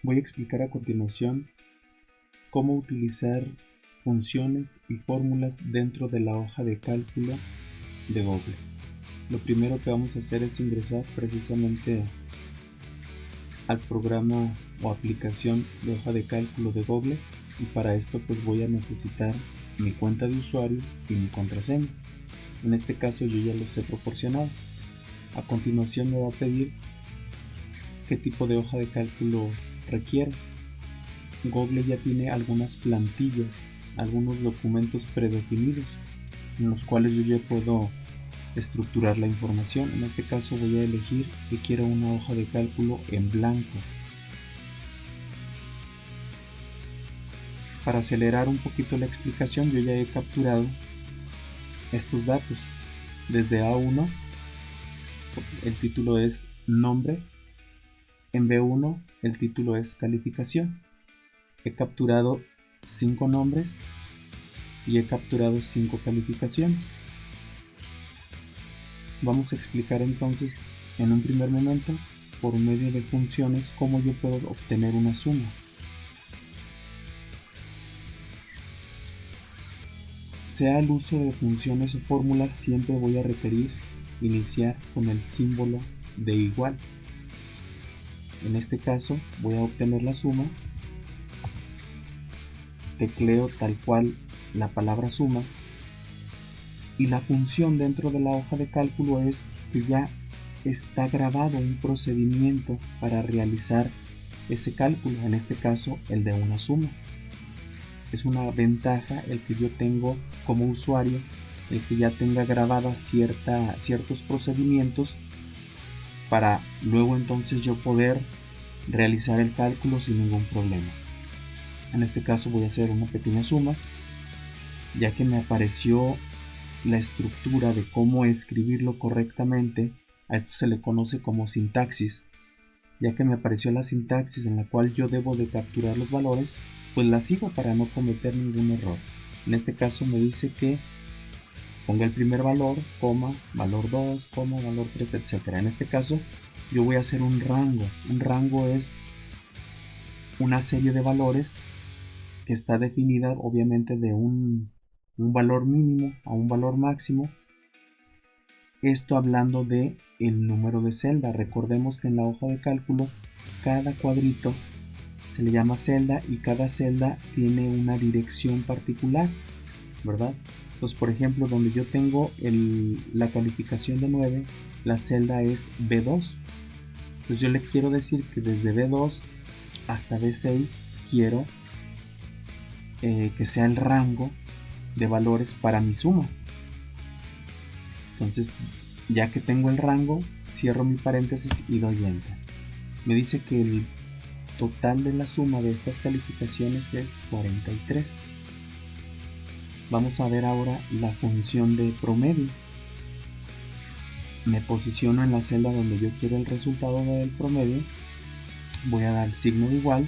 Voy a explicar a continuación cómo utilizar funciones y fórmulas dentro de la hoja de cálculo de Google. Lo primero que vamos a hacer es ingresar precisamente al programa o aplicación de hoja de cálculo de Google, y para esto pues voy a necesitar mi cuenta de usuario y mi contraseña. En este caso yo ya los he proporcionado. A continuación me va a pedir qué tipo de hoja de cálculo requiere. Google ya tiene algunas plantillas, algunos documentos predefinidos en los cuales yo ya puedo estructurar la información. En este caso voy a elegir que quiero una hoja de cálculo en blanco. Para acelerar un poquito la explicación, yo ya he capturado estos datos. Desde A1 el título es nombre, en B1 el título es calificación. He capturado 5 nombres y he capturado 5 calificaciones. Vamos a explicar entonces en un primer momento, por medio de funciones, cómo yo puedo obtener una suma. Sea el uso de funciones o fórmulas, siempre voy a requerir iniciar con el símbolo de igual. En este caso voy a obtener la suma, tecleo tal cual la palabra suma, y la función dentro de la hoja de cálculo es que ya está grabado un procedimiento para realizar ese cálculo, en este caso el de una suma. Es una ventaja el que yo tengo como usuario, el que ya tenga grabadas ciertos procedimientos para luego entonces yo poder realizar el cálculo sin ningún problema. En este caso voy a hacer una pequeña suma, ya que me apareció la estructura de cómo escribirlo correctamente. A esto se le conoce como sintaxis. Ya que me apareció la sintaxis en la cual yo debo de capturar los valores, pues la sigo para no cometer ningún error. En este caso me dice que ponga el primer valor, coma, valor 2, coma, valor 3, etc. En este caso yo voy a hacer un rango. Un rango es una serie de valores que está definida obviamente de un valor mínimo a un valor máximo. Esto hablando de el número de celda. Recordemos que en la hoja de cálculo cada cuadrito se le llama celda y cada celda tiene una dirección particular, ¿verdad? Entonces, por ejemplo, donde yo tengo la calificación de 9, la celda es B2. Entonces yo le quiero decir que desde B2 hasta B6 quiero que sea el rango de valores para mi suma. Entonces, ya que tengo el rango, cierro mi paréntesis y doy enter. Me dice que el total de la suma de estas calificaciones es 43. Vamos a ver ahora la función de promedio. Me posiciono en la celda donde yo quiero el resultado del promedio. Voy a dar signo de igual.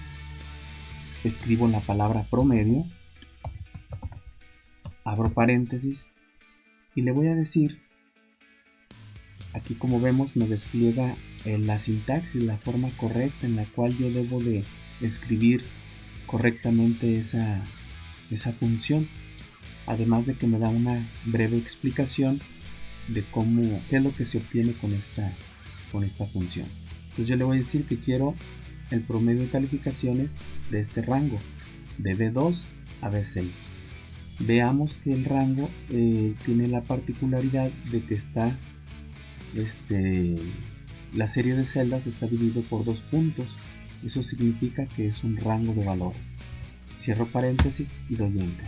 Escribo la palabra promedio. Abro paréntesis. Y le voy a decir, aquí como vemos me despliega la sintaxis, la forma correcta en la cual yo debo de escribir correctamente esa función, además de que me da una breve explicación de qué es lo que se obtiene con esta función. Entonces yo le voy a decir que quiero el promedio de calificaciones de este rango, de B2 a B6. Veamos que el rango tiene la particularidad de que está la serie de celdas está dividido por 2 puntos. Eso significa que es un rango de valores. Cierro paréntesis y doy enter.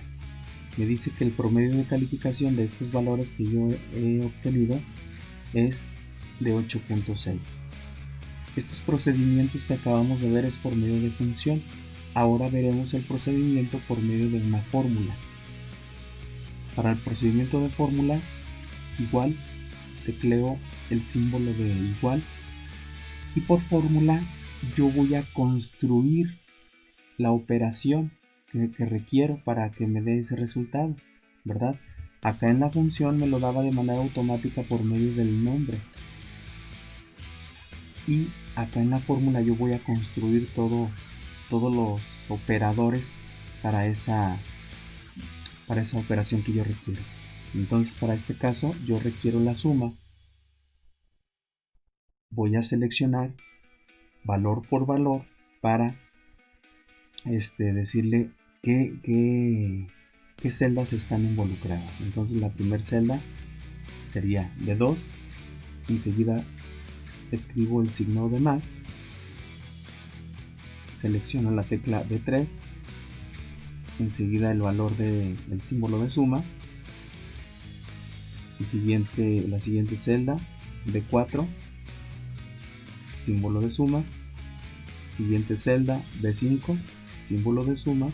Me dice que el promedio de calificación de estos valores que yo he obtenido es de 8.6. Estos procedimientos que acabamos de ver es por medio de función. Ahora veremos el procedimiento por medio de una fórmula. Para el procedimiento de fórmula, igual, tecleo el símbolo de igual y por fórmula yo voy a construir la operación que requiero para que me dé ese resultado, ¿verdad? Acá en la función me lo daba de manera automática por medio del nombre, y acá en la fórmula yo voy a construir todo todos los operadores para esa operación que yo requiero. Entonces, para este caso, yo requiero la suma. Voy a seleccionar valor por valor para decirle qué celdas están involucradas. Entonces, la primera celda sería de 2. Enseguida escribo el signo de más. Selecciono la tecla de 3. Enseguida el valor del símbolo de suma. La siguiente celda de 4. Símbolo de suma. Siguiente celda de 5. Símbolo de suma.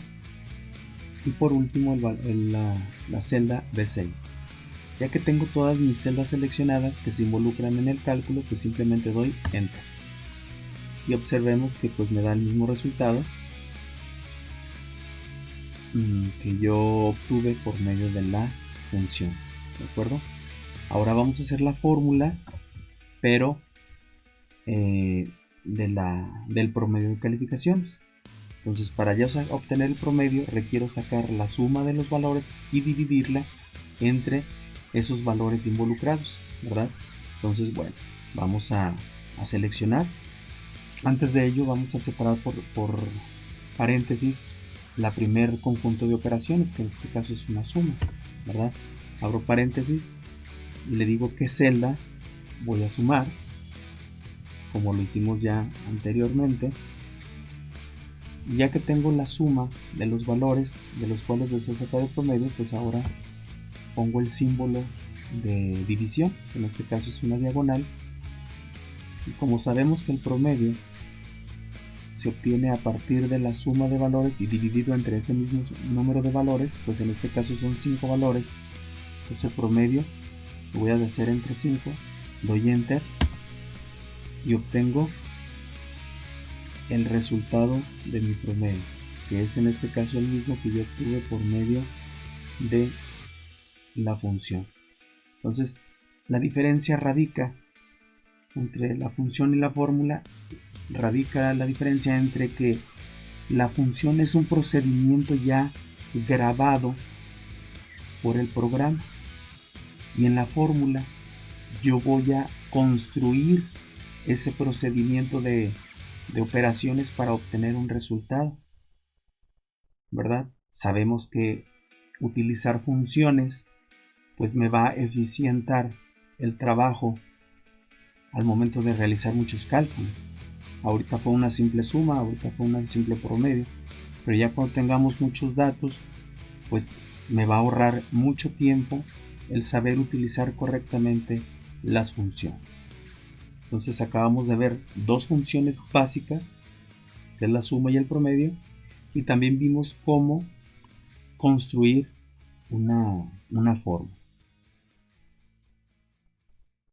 Y por último la celda de 6. Ya que tengo todas mis celdas seleccionadas que se involucran en el cálculo, pues simplemente doy enter. Y observemos que pues me da el mismo resultado que yo obtuve por medio de la función. ¿De acuerdo? Ahora vamos a hacer la fórmula, pero del promedio de calificaciones. Entonces, para ya obtener el promedio, requiero sacar la suma de los valores y dividirla entre esos valores involucrados, ¿verdad? Entonces, bueno, vamos a seleccionar. Antes de ello, vamos a separar por paréntesis la primer conjunto de operaciones, que en este caso es una suma, ¿verdad? Abro paréntesis y le digo qué celda voy a sumar, como lo hicimos ya anteriormente. Y ya que tengo la suma de los valores de los cuales deseo sacar el promedio, pues ahora pongo el símbolo de división, que en este caso es una diagonal. Y como sabemos que el promedio se obtiene a partir de la suma de valores y dividido entre ese mismo número de valores, pues en este caso son 5 valores. Entonces el promedio lo voy a hacer entre 5, doy enter y obtengo el resultado de mi promedio, que es en este caso el mismo que yo obtuve por medio de la función. Entonces, la diferencia radica entre la función y la fórmula, radica la diferencia entre que la función es un procedimiento ya grabado por el programa y en la fórmula yo voy a construir ese procedimiento de operaciones para obtener un resultado, ¿verdad? Sabemos que utilizar funciones pues me va a eficientar el trabajo al momento de realizar muchos cálculos. Ahorita fue una simple suma, ahorita fue un simple promedio, pero ya cuando tengamos muchos datos, pues me va a ahorrar mucho tiempo el saber utilizar correctamente las funciones. Entonces acabamos de ver dos funciones básicas, que es la suma y el promedio, y también vimos cómo construir una fórmula.